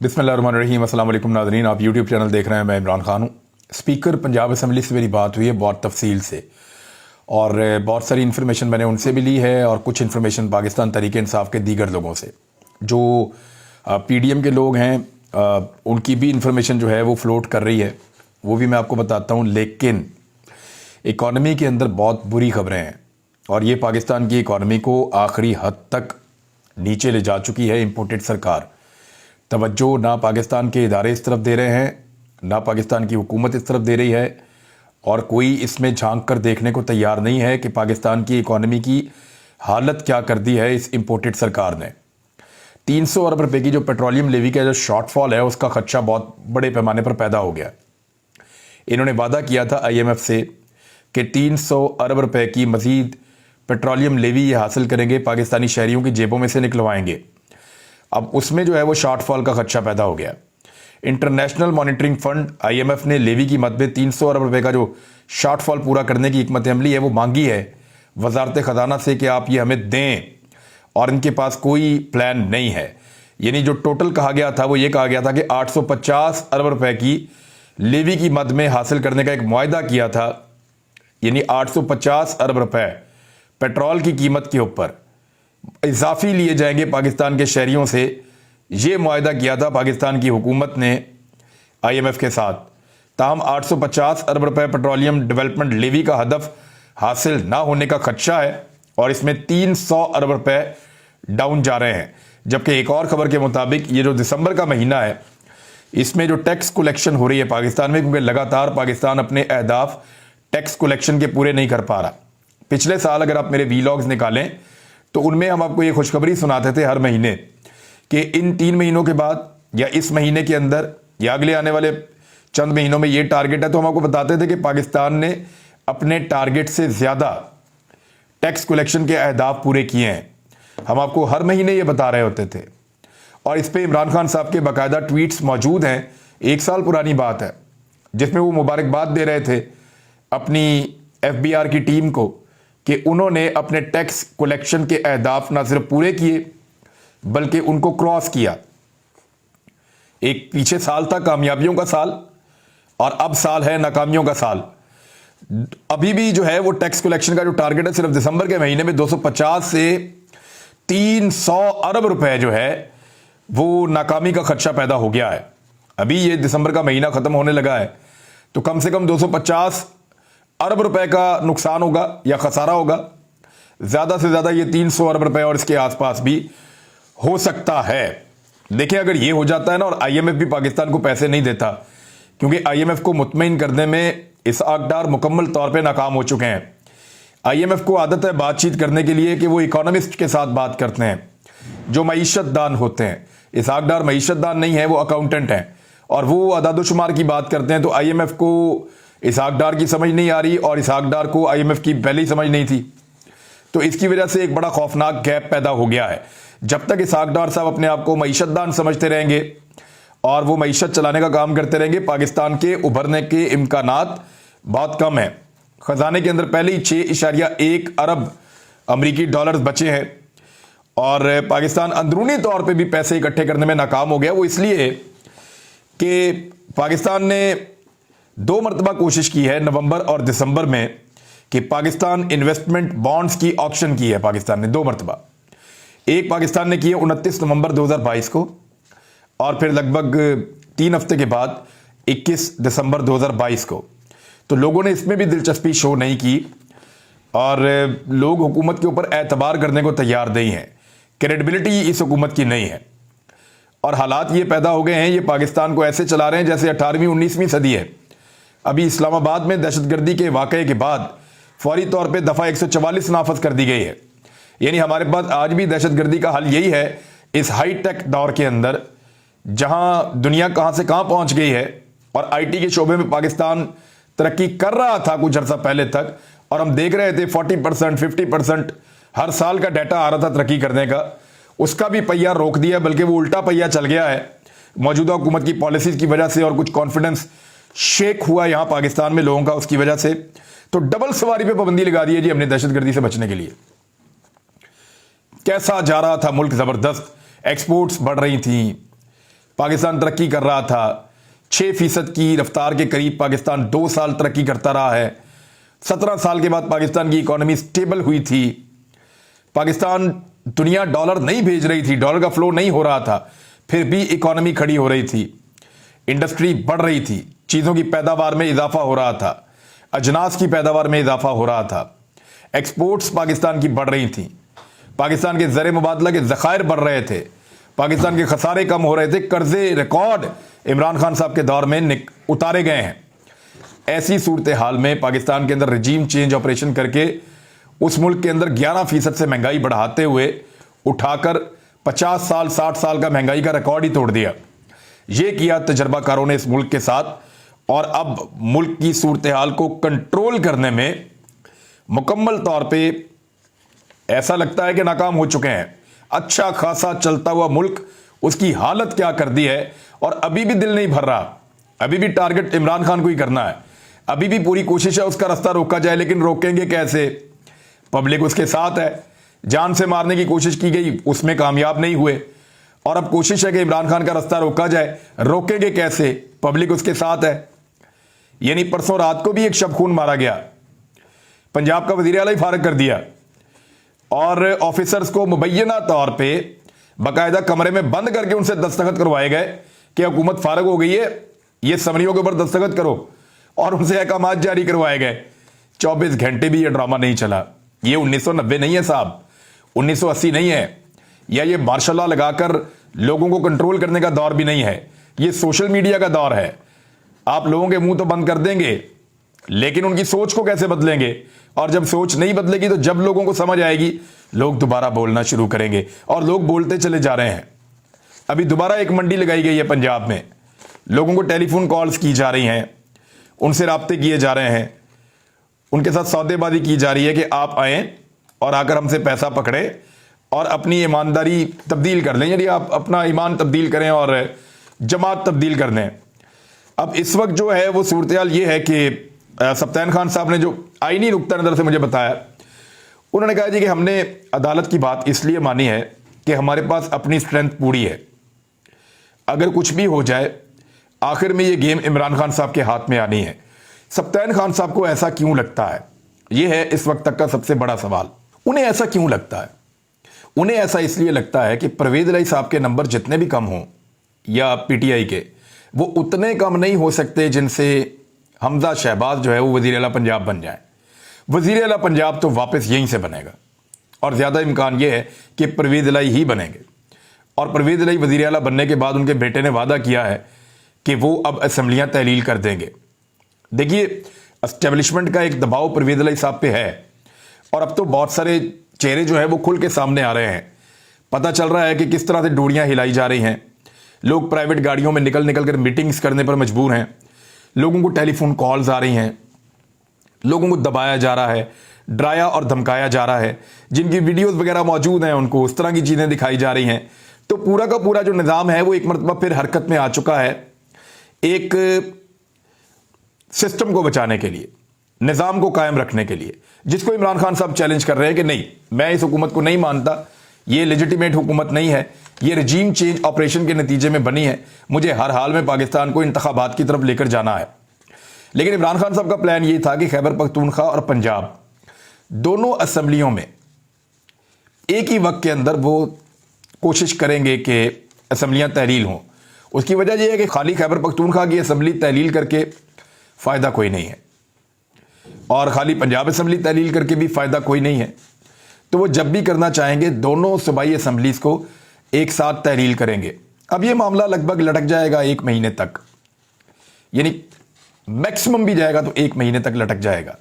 बिस्मिल्लाहिर्रहमानिर्रहीम। अस्सलाम वालेकुम नाज़रीन, आप यूट्यूब चैनल देख रहे हैं। मैं इमरान खान हूँ। स्पीकर पंजाब असम्बली से मेरी बात हुई है बहुत तफसील से, और बहुत सारी इन्फॉर्मेशन मैंने उनसे भी ली है और कुछ इन्फॉर्मेशन पाकिस्तान तहरीक इंसाफ के दीगर लोगों से, जो PDM के लोग हैं, उनकी भी इन्फॉर्मेशन जो है वो फ्लोट कर रही है, वो भी मैं आपको बताता हूँ। लेकिन इकॉनमी के अंदर बहुत बुरी खबरें हैं और ये पाकिस्तान की इकॉनमी को आखिरी हद तक नीचे ले जा चुकी है इम्पोर्टेड सरकार। तवज्जो ना पाकिस्तान के इदारे इस तरफ दे रहे हैं, ना पाकिस्तान की हुकूमत इस तरफ दे रही है, और कोई इसमें झांक कर देखने को तैयार नहीं है कि पाकिस्तान की इकॉनमी की हालत क्या कर दी है इस इम्पोर्टेड सरकार ने। 300 अरब रुपए की जो पेट्रोलियम लेवी का जो शॉर्टफॉल है, उसका खदशा बहुत बड़े पैमाने पर पैदा हो गया। इन्होंने वादा किया था IMF से कि 300 अरब रुपए की मजीद पेट्रोलियम लेवी ये हासिल करेंगे, पाकिस्तानी शहरियों की जेबों में से निकलवाएंगे। अब उसमें जो है वो शॉर्टफॉल का खदशा पैदा हो गया। इंटरनेशनल मॉनिटरिंग फंड IMF ने लेवी की मद में 300 अरब रुपए का जो शॉर्टफॉल पूरा करने की हिकमत अमली है वो मांगी है वजारत ख़जाना से कि आप ये हमें दें, और इनके पास कोई प्लान नहीं है। यानी जो टोटल कहा गया था वो ये कहा गया था कि 850 अरब रुपए की लेवी की मद में हासिल करने का एक मुआहदा किया था, यानी 850 अरब रुपए पेट्रोल की कीमत के ऊपर इजाफी लिए जाएंगे पाकिस्तान के शहरियों से। ये मुआहदा किया था पाकिस्तान की हुकूमत ने IMF के साथ। ताहम 850 अरब रुपए पेट्रोलियम डेवलपमेंट लेवी का हदफ हासिल ना होने का खदशा है और इसमें 300 अरब रुपए डाउन जा रहे हैं। जबकि एक और खबर के मुताबिक ये जो दिसंबर का महीना है, इसमें जो टैक्स कलेक्शन हो रही है पाकिस्तान में, क्योंकि लगातार पाकिस्तान अपने अहदाफ टैक्स कलेक्शन के पूरे नहीं कर पा रहा। पिछले साल अगर आप मेरे वीलॉग्स निकालें तो उनमें हम आपको ये खुशखबरी सुनाते थे हर महीने कि इन 3 महीनों के बाद या इस महीने के अंदर या अगले आने वाले चंद महीनों में ये टारगेट है। तो हम आपको बताते थे कि पाकिस्तान ने अपने टारगेट से ज़्यादा टैक्स कलेक्शन के अहदाफ पूरे किए हैं। हम आपको हर महीने ये बता रहे होते थे, और इस पर इमरान खान साहब के बाकायदा ट्वीट्स मौजूद हैं। 1 साल पुरानी बात है, जिसमें वो मुबारकबाद दे रहे थे अपनी FBR की टीम को कि उन्होंने अपने टैक्स कलेक्शन के अहदाफ ना सिर्फ पूरे किए बल्कि उनको क्रॉस किया। एक पीछे साल था कामयाबियों का साल, और अब साल है नाकामियों का साल। अभी भी जो है वो टैक्स कलेक्शन का जो टारगेट है, सिर्फ दिसंबर के महीने में 250 से 300 अरब रुपए जो है वो नाकामी का खदशा पैदा हो गया है। अभी ये दिसंबर का महीना खत्म होने लगा है तो कम से कम 250 अरब रुपए का नुकसान होगा या खसारा होगा। ज्यादा से ज्यादा ये 300 अरब रुपए और इसके आसपास भी हो सकता है। देखिए, अगर ये हो जाता है ना, और IMF भी पाकिस्तान को पैसे नहीं देता, क्योंकि IMF को मुतमईन करने में इसहाक डार मुकम्मल तौर पे नाकाम हो चुके हैं। IMF को आदत है बातचीत करने के लिए कि वो इकोनॉमिस्ट के साथ बात करते हैं जो मईशत दान होते हैं। इसहाक डार मईशत दान नहीं है, वो अकाउंटेंट हैं, और वो अदादुशुमार की बात करते हैं। तो IMF को इसहाक डार की समझ नहीं आ रही और इसहाक डार को IMF की पहले ही समझ नहीं थी। तो इसकी वजह से एक बड़ा खौफनाक गैप पैदा हो गया है। जब तक इसहाक डार साहब अपने आप को मईशतदान समझते रहेंगे और वो मईशत चलाने का काम करते रहेंगे, पाकिस्तान के उभरने के इम्कानात बहुत कम है। खजाने के अंदर पहले ही 6.1 अरब अमरीकी डॉलर्स बचे हैं, और पाकिस्तान अंदरूनी तौर पे भी पैसे इकट्ठे करने में नाकाम हो गया। वो इसलिए कि पाकिस्तान ने 2 मरतबा कोशिश की है, नवंबर और दिसंबर में, कि पाकिस्तान इन्वेस्टमेंट बॉन्ड्स की ऑक्शन की है पाकिस्तान ने 2 मरतबा। एक पाकिस्तान ने की है 29 नवंबर 2022 को, और फिर लगभग 3 हफ्ते के बाद 21 दिसंबर 2022 को। तो लोगों ने इसमें भी दिलचस्पी शो नहीं की, और लोग हुकूमत के ऊपर एतबार करने को तैयार नहीं हैं। क्रेडिबिलिटी इस हुकूमत की नहीं है, और हालात ये पैदा हो गए हैं, ये पाकिस्तान को ऐसे चला रहे हैं जैसे 18वीं 19वीं सदी है। अभी इस्लामाबाद में दहशतगर्दी के वाक़े के बाद फौरी तौर पे दफ़ा 144 नाफज कर दी गई है। यानी हमारे पास आज भी दहशतगर्दी का हल यही है, इस हाई टेक दौर के अंदर जहां दुनिया कहां से कहां पहुंच गई है, और IT के शोबे में पाकिस्तान तरक्की कर रहा था कुछ अर्सा पहले तक, और हम देख रहे थे 40% 50% हर साल का डाटा आ रहा था तरक्की करने का। उसका भी पहिया रोक दिया, बल्कि वो उल्टा पहिया चल गया है मौजूदा हुकूमत की पॉलिसीज की वजह से, और कुछ कॉन्फिडेंस शेक हुआ यहां पाकिस्तान में लोगों का उसकी वजह से। तो डबल सवारी पे पाबंदी लगा दी है जी हमने दहशतगर्दी से बचने के लिए। कैसा जा रहा था मुल्क, जबरदस्त एक्सपोर्ट्स बढ़ रही थी, पाकिस्तान तरक्की कर रहा था। 6% की रफ्तार के करीब पाकिस्तान 2 साल तरक्की करता रहा है। 17 साल के बाद पाकिस्तान की इकॉनमी स्टेबल हुई थी। पाकिस्तान दुनिया डॉलर नहीं भेज रही थी, डॉलर का फ्लो नहीं हो रहा था, फिर भी इकॉनमी खड़ी हो रही थी, इंडस्ट्री बढ़ रही थी, चीज़ों की पैदावार में इजाफा हो रहा था, अजनास की पैदावार में इजाफा हो रहा था, एक्सपोर्ट्स पाकिस्तान की बढ़ रही थी, पाकिस्तान के ज़र मुबादला के ज़खायर बढ़ रहे थे, पाकिस्तान के खसारे कम हो रहे थे, कर्जे रिकॉर्ड इमरान खान साहब के दौर में उतारे गए हैं। ऐसी सूरत हाल में पाकिस्तान के अंदर रजीम चेंज ऑपरेशन करके उस मुल्क के अंदर 11% से महंगाई बढ़ाते हुए उठाकर 50 साल 60 साल का महंगाई का रिकॉर्ड ही तोड़ दिया। ये किया तजर्बाकारों ने इस मुल्क के साथ, और अब मुल्क की सूरत हाल को कंट्रोल करने में मुकम्मल तौर पे ऐसा लगता है कि नाकाम हो चुके हैं। अच्छा खासा चलता हुआ मुल्क, उसकी हालत क्या कर दी है, और अभी भी दिल नहीं भर रहा। अभी भी टारगेट इमरान खान को ही करना है, अभी भी पूरी कोशिश है उसका रास्ता रोका जाए, लेकिन रोकेंगे कैसे? पब्लिक उसके साथ है। जान से मारने की कोशिश की गई, उसमें कामयाब नहीं हुए, और अब कोशिश है कि इमरान खान का रास्ता रोका जाए। रोकेंगे कैसे? पब्लिक उसके साथ है। यानी परसों रात को भी एक शब खून मारा गया, पंजाब का वजीर आला ही फारग कर दिया, और ऑफिसर्स को मुबैना तौर पे बाकायदा कमरे में बंद करके उनसे दस्तखत करवाए गए कि हुकूमत फारग हो गई है, ये समरियों के ऊपर दस्तखत करो, और उनसे अहकामात जारी करवाए गए। 24 घंटे भी ये ड्रामा नहीं चला। ये 1990 नहीं है साहब, 1980 नहीं है, या ये मार्शल लॉ लगाकर लोगों को कंट्रोल करने का दौर भी नहीं है। ये सोशल मीडिया का दौर है। आप लोगों के मुंह तो बंद कर देंगे, लेकिन उनकी सोच को कैसे बदलेंगे? और जब सोच नहीं बदलेगी तो जब लोगों को समझ आएगी, लोग दोबारा बोलना शुरू करेंगे, और लोग बोलते चले जा रहे हैं। अभी दोबारा एक मंडी लगाई गई है पंजाब में, लोगों को टेलीफोन कॉल्स की जा रही हैं, उनसे राब्ते किए जा रहे हैं, उनके साथ सौदेबाजी की जा रही है कि आप आएँ और आकर हमसे पैसा पकड़े और अपनी ईमानदारी तब्दील कर लें, यानी आप अपना ईमान तब्दील करें और जमात तब्दील कर लें। अब इस वक्त जो है वो सूरत हाल ये है कि सफ्तान खान साहब ने जो आईनी नुक्ता नज़र से मुझे बताया, उन्होंने कहा जी कि हमने अदालत की बात इसलिए मानी है कि हमारे पास अपनी स्ट्रेंथ पूरी है, अगर कुछ भी हो जाए आखिर में ये गेम इमरान खान साहब के हाथ में आनी है। सफ्तान खान साहब को ऐसा क्यों लगता है, ये है इस वक्त तक का सबसे बड़ा सवाल। उन्हें ऐसा क्यों लगता है? उन्हें ऐसा इसलिए लगता है कि परवेज इलाही साहब के नंबर जितने भी कम हों या पीटीआई के, वो उतने कम नहीं हो सकते जिनसे हमजा शहबाज जो है वो वज़ीर आला पंजाब बन जाए। वज़ीर आला पंजाब तो वापस यहीं से बनेगा, और ज़्यादा इम्कान ये है कि परवेज इलाही ही बनेंगे। और परवेज इलाही वज़ीर आला बनने के बाद उनके बेटे ने वादा किया है कि वो अब असम्बलियाँ तहलील कर देंगे। देखिए, एस्टेब्लिशमेंट का एक दबाव परवेज इलाही साहब पे है, और अब तो बहुत सारे चेहरे जो है वो खुल के सामने आ रहे हैं। पता चल रहा है कि किस तरह से डोरियां हिलाई जा रही हैं, लोग प्राइवेट गाड़ियों में निकल निकल कर मीटिंग्स करने पर मजबूर हैं, लोगों को टेलीफोन कॉल्स आ रही हैं, लोगों को दबाया जा रहा है, डराया और धमकाया जा रहा है, जिनकी वीडियोस वगैरह मौजूद हैं उनको उस तरह की चीज़ें दिखाई जा रही हैं। तो पूरा का पूरा जो निज़ाम है वो एक मरतबा फिर हरकत में आ चुका है, एक सिस्टम को बचाने के लिए, निज़ाम को कायम रखने के लिए, जिसको इमरान खान साहब चैलेंज कर रहे हैं कि नहीं, मैं इस हुकूमत को नहीं मानता, ये लेजिटिमेट हुकूमत नहीं है, ये रजीम चेंज ऑपरेशन के नतीजे में बनी है, मुझे हर हाल में पाकिस्तान को इंतखाबात की तरफ लेकर जाना है। लेकिन इमरान खान साहब का प्लान ये था कि खैबर पख्तूनख्वा और पंजाब दोनों असम्बलियों में एक ही वक्त के अंदर वो कोशिश करेंगे कि असम्बलियाँ तहलील हों। उसकी वजह यह है कि खाली खैबर पख्तूनख्वा की असम्बली तहलील करके फ़ायदा कोई नहीं है, और खाली पंजाब असम्बली तहलील करके भी फ़ायदा कोई नहीं है। तो वो जब भी करना चाहेंगे दोनों सूबाई असम्बलीज़ को एक साथ तहलील करेंगे। अब ये मामला लगभग लटक जाएगा 1 महीने तक, यानी मैक्सिमम भी जाएगा तो 1 महीने तक लटक जाएगा।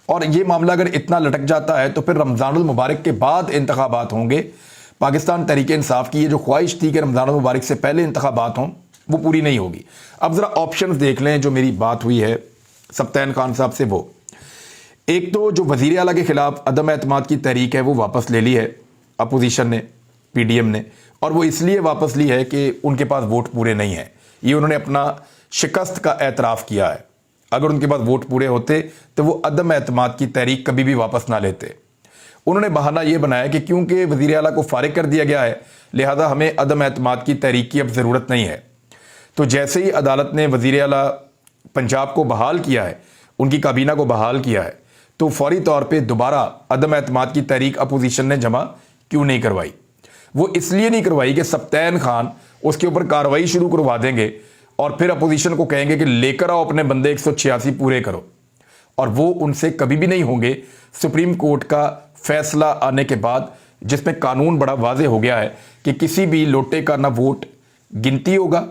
और ये मामला अगर इतना लटक जाता है तो फिर रमज़ानुल मुबारक के बाद इंतखाबात होंगे। पाकिस्तान तहरीक इंसाफ की ये जो ख्वाहिश थी कि रमज़ानुल मुबारक से पहले इंतखाबात हों, वो पूरी नहीं होगी। अब ज़रा ऑप्शंस देख लें जो मेरी बात हुई है सफ्तान खान साहब से। वो एक तो जो वज़ीर आला के ख़िलाफ़ अदम एतमाद की तहरीक है वो वापस ले ली है अपोजिशन ने, पीडीएम ने, और वो इसलिए वापस ली है कि उनके पास वोट पूरे नहीं हैं। ये उन्होंने अपना शिकस्त का एतराफ़ किया है। अगर उनके पास वोट पूरे होते तो वो अदम एतमाद की तहरीक कभी भी वापस ना लेते। उन्होंने बहाना ये बनाया कि क्योंकि वज़ीर आला को फारिग कर दिया गया है, लिहाजा हमें अदम एतमाद की तहरीक की अब ज़रूरत नहीं है। तो जैसे ही अदालत ने वज़ीर आला पंजाब को बहाल किया है, उनकी काबीना को बहाल किया है, तो फौरी तौर पे दोबारा अदम एतमाद की तहरीक अपोजिशन ने जमा क्यों नहीं करवाई? वो इसलिए नहीं करवाई कि सप्तान खान उसके ऊपर कार्रवाई शुरू करवा देंगे और फिर अपोजिशन को कहेंगे कि लेकर आओ अपने बंदे 186 पूरे करो, और वो उनसे कभी भी नहीं होंगे। सुप्रीम कोर्ट का फैसला आने के बाद, जिसमें कानून बड़ा वाजे हो गया है कि किसी भी लोटे का ना वोट गिनती होगा,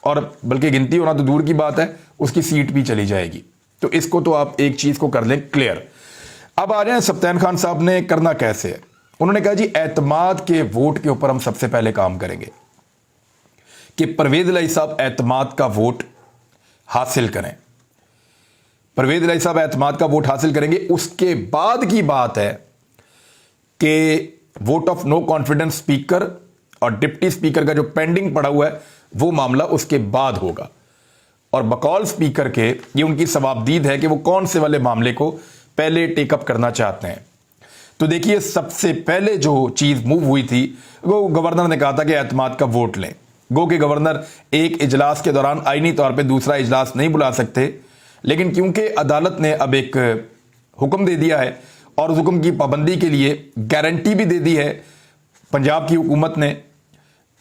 और बल्कि गिनती होना तो दूर की बात है, उसकी सीट भी चली जाएगी। तो इसको तो आप एक चीज को कर लें क्लियर। अब आ जाए सप्तान खान साहब ने करना कैसे है। उन्होंने कहा जी एतमाद के वोट के ऊपर हम सबसे पहले काम करेंगे कि परवेज इलाही साहब एतमाद का वोट हासिल करें। परवेज इलाही साहब एतमाद का वोट हासिल करेंगे, उसके बाद की बात है कि vote of no confidence speaker और डिप्टी स्पीकर का जो पेंडिंग पड़ा हुआ है वो मामला उसके बाद होगा। और बकौल स्पीकर के ये उनकी सवाबदीद है कि वो कौन से वाले मामले को पहले टेकअप करना चाहते हैं। तो देखिए, सबसे पहले जो चीज मूव हुई थी वो गवर्नर ने कहा था कि एतमाद का वोट लें। गो के गवर्नर एक इजलास के दौरान आईनी तौर पे दूसरा इजलास नहीं बुला सकते, लेकिन क्योंकि अदालत ने अब एक हुक्म दे दिया है और उस हुक्म की पाबंदी के लिए गारंटी भी दे दी है, पंजाब की हुकूमत ने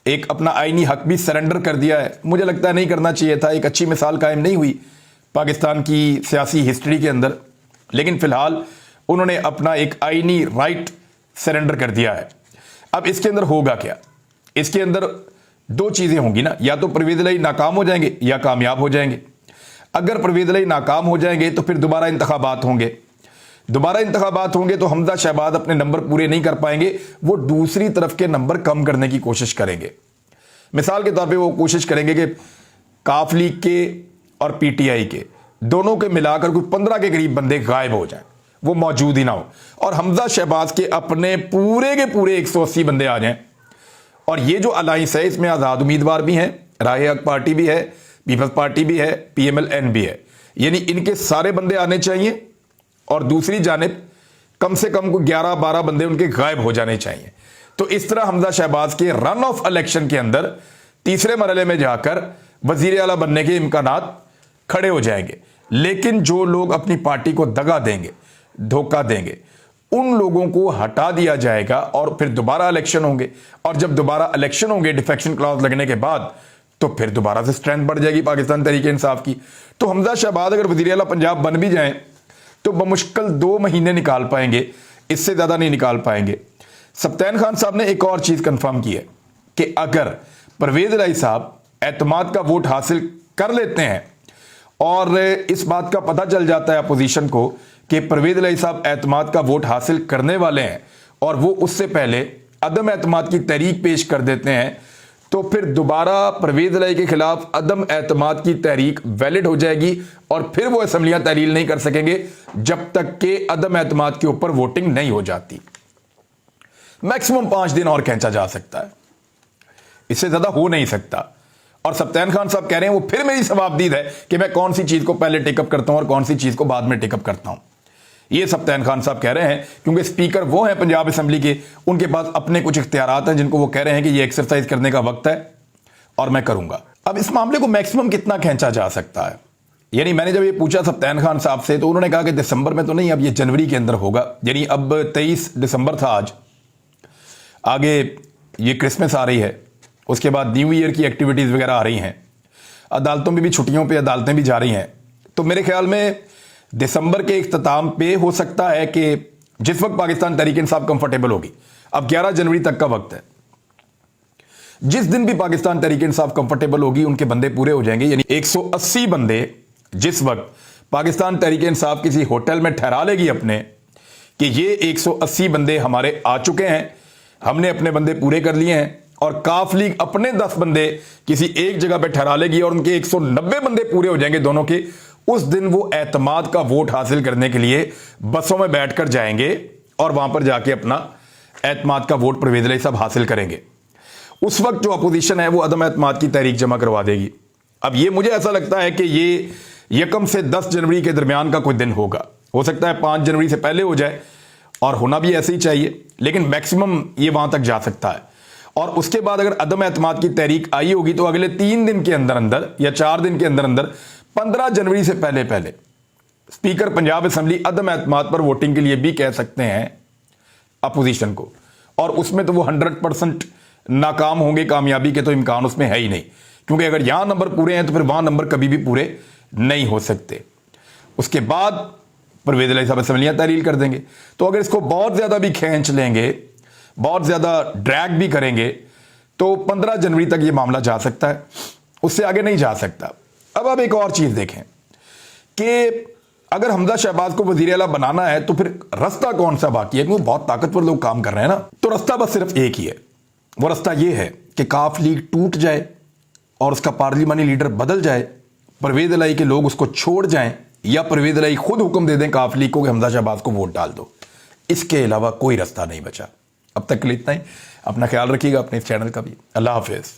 एक अपना आईनी हक भी सरेंडर कर दिया है। मुझे लगता है नहीं करना चाहिए था, एक अच्छी मिसाल कायम नहीं हुई पाकिस्तान की सियासी हिस्ट्री के अंदर, लेकिन फिलहाल उन्होंने अपना एक आईनी राइट सरेंडर कर दिया है। अब इसके अंदर होगा क्या? इसके अंदर दो चीजें होंगी ना, या तो परवेज इलाही नाकाम हो जाएंगे या कामयाब हो जाएंगे। अगर परवेज इलाही नाकाम हो जाएंगे तो फिर दोबारा इंतखाबात होंगे। दोबारा इंतखाबात होंगे तो हमजा शहबाज अपने नंबर पूरे नहीं कर पाएंगे, वो दूसरी तरफ के नंबर कम करने की कोशिश करेंगे। मिसाल के तौर पे वो कोशिश करेंगे कि काफ लीग के और पीटीआई के दोनों के मिलाकर कुछ 15 के करीब बंदे गायब हो जाएं, वो मौजूद ही ना हो, और हमजा शहबाज के अपने पूरे के पूरे 180 बंदे आ जाएं। और ये जो अलायंस है इसमें आज़ाद उम्मीदवार भी हैं, राहे हक पार्टी भी है, पीपल्स पार्टी भी है, PMLN भी है, यानी इनके सारे बंदे आने चाहिए, और दूसरी जानिब कम से कम 11-12 बंदे उनके गायब हो जाने चाहिए। तो इस तरह हमजा शहबाज के रन ऑफ इलेक्शन के अंदर तीसरे मरहले में जाकर वजीर आला बनने के इम्कानात खड़े हो जाएंगे। लेकिन जो लोग अपनी पार्टी को दगा देंगे, धोखा देंगे, उन लोगों को हटा दिया जाएगा और फिर दोबारा इलेक्शन होंगे, और जब दोबारा इलेक्शन होंगे डिफेक्शन क्लॉज लगने के बाद, तो फिर दोबारा से स्ट्रेंथ बढ़ जाएगी पाकिस्तान तहरीक इंसाफ की। तो हमजा शहबाज अगर वजीर आला पंजाब बन भी जाएं तो बमुश्किल 2 महीने निकाल पाएंगे, इससे ज्यादा नहीं निकाल पाएंगे। सप्तान खान साहब ने एक और चीज कंफर्म की है कि अगर परवेज इलाही साहब एतमाद का वोट हासिल कर लेते हैं और इस बात का पता चल जाता है अपोजिशन को कि परवेज इलाही साहब एतमाद का वोट हासिल करने वाले हैं और वो उससे पहले अदम एतमाद की तहरीक पेश कर देते हैं, तो फिर दोबारा परवेज इलाही के खिलाफ अदम एतमाद की तहरीक वैलिड हो जाएगी और फिर वो असेंबलियां तहलील नहीं कर सकेंगे जब तक कि अदम एतमाद के ऊपर वोटिंग नहीं हो जाती। मैक्सिमम 5 दिन और खींचा जा सकता है, इससे ज्यादा हो नहीं सकता। और सप्तान खान साहब कह रहे हैं, वो फिर मेरी सवाबदीद है कि मैं कौन सी चीज को पहले टेकअप करता हूं और कौन सी चीज को बाद में टेकअप करता हूं। ये सप्तान खान साहब कह रहे हैं क्योंकि स्पीकर वो हैं पंजाब असेंबली के, उनके पास अपने कुछ इख्तियारात हैं जिनको वो कह रहे हैं कि ये एक्सरसाइज करने का वक्त है और मैं करूंगा। अब इस मामले को मैक्सिमम कितना खींचा जा सकता है? यानी मैंने जब ये पूछा सप्तान खान साहब से तो उन्होंने कहा कि दिसंबर में तो नहीं, अब ये जनवरी के अंदर होगा। यानी अब 23 दिसंबर था आज, आगे ये क्रिसमस आ रही है, उसके बाद न्यू ईयर की एक्टिविटीज वगैरह आ रही हैं, अदालतों में भी छुट्टियों पे अदालतें भी जा रही हैं। तो मेरे ख्याल में दिसंबर के इख्तिताम पे हो सकता है कि जिस वक्त पाकिस्तान तहरीक इंसाफ कंफर्टेबल होगी, अब 11 जनवरी तक का वक्त है, जिस दिन भी पाकिस्तान तहरीक इंसाफ कंफर्टेबल होगी उनके बंदे पूरे हो जाएंगे। यानी 180 बंदे जिस वक्त पाकिस्तान तहरीक इंसाफ किसी होटल में ठहरा लेगी अपने कि ये 180 बंदे हमारे आ चुके हैं, हमने अपने बंदे पूरे कर लिए हैं, और काफ लीग अपने 10 बंदे किसी एक जगह पे ठहरा लेगी और उनके 190 बंदे पूरे हो जाएंगे दोनों के, उस दिन वो एतमाद का वोट हासिल करने के लिए बसों में बैठकर जाएंगे और वहां पर जाके अपना एतमाद का वोट परवेज इलाही साहब हासिल करेंगे। उस वक्त जो अपोजिशन है वो अदम एतमाद की तहरीक जमा करवा देगी। अब ये मुझे ऐसा लगता है कि ये यकम से 10 जनवरी के दरमियान का कोई दिन होगा, हो सकता है 5 जनवरी से पहले हो जाए, और होना भी ऐसे ही चाहिए, लेकिन मैक्सिमम ये वहां तक जा सकता है। और उसके बाद अगर अदम एतमाद की तहरीक आई होगी तो अगले 3 दिन के अंदर अंदर या 4 दिन के अंदर अंदर 15 जनवरी से पहले पहले स्पीकर पंजाब असेंबली अदम एतमाद पर वोटिंग के लिए भी कह सकते हैं अपोजिशन को, और उसमें तो वो 100% नाकाम होंगे, कामयाबी के तो इम्कान उसमें है ही नहीं, क्योंकि अगर यहां नंबर पूरे हैं तो फिर वहां नंबर कभी भी पूरे नहीं हो सकते। उसके बाद परवेज इलाही साहब असेंबलियां तहरील कर देंगे। तो अगर इसको बहुत ज्यादा भी खींच लेंगे, बहुत ज्यादा ड्रैग भी करेंगे, तो 15 जनवरी तक ये मामला जा सकता है, उससे आगे नहीं जा सकता। अब एक और चीज देखें कि अगर हमजा शहबाज को वजीर आला बनाना है तो फिर रास्ता कौन सा बाकी है, क्योंकि बहुत ताकतवर लोग काम कर रहे हैं ना। तो रास्ता बस सिर्फ एक ही है, वो रास्ता ये है कि काफ लीग टूट जाए और उसका पार्लिमानी लीडर बदल जाए, परवेज इलाही के लोग उसको छोड़ जाएं, या परवेज इलाही खुद हुक्म दे दें काफ लीग को कि हमजा शहबाज को वोट डाल दो। इसके अलावा कोई रास्ता नहीं बचा। अब तक के लिए इतना ही। अपना ख्याल रखिएगा, अपने इस चैनल का भी। अल्लाह हाफिज।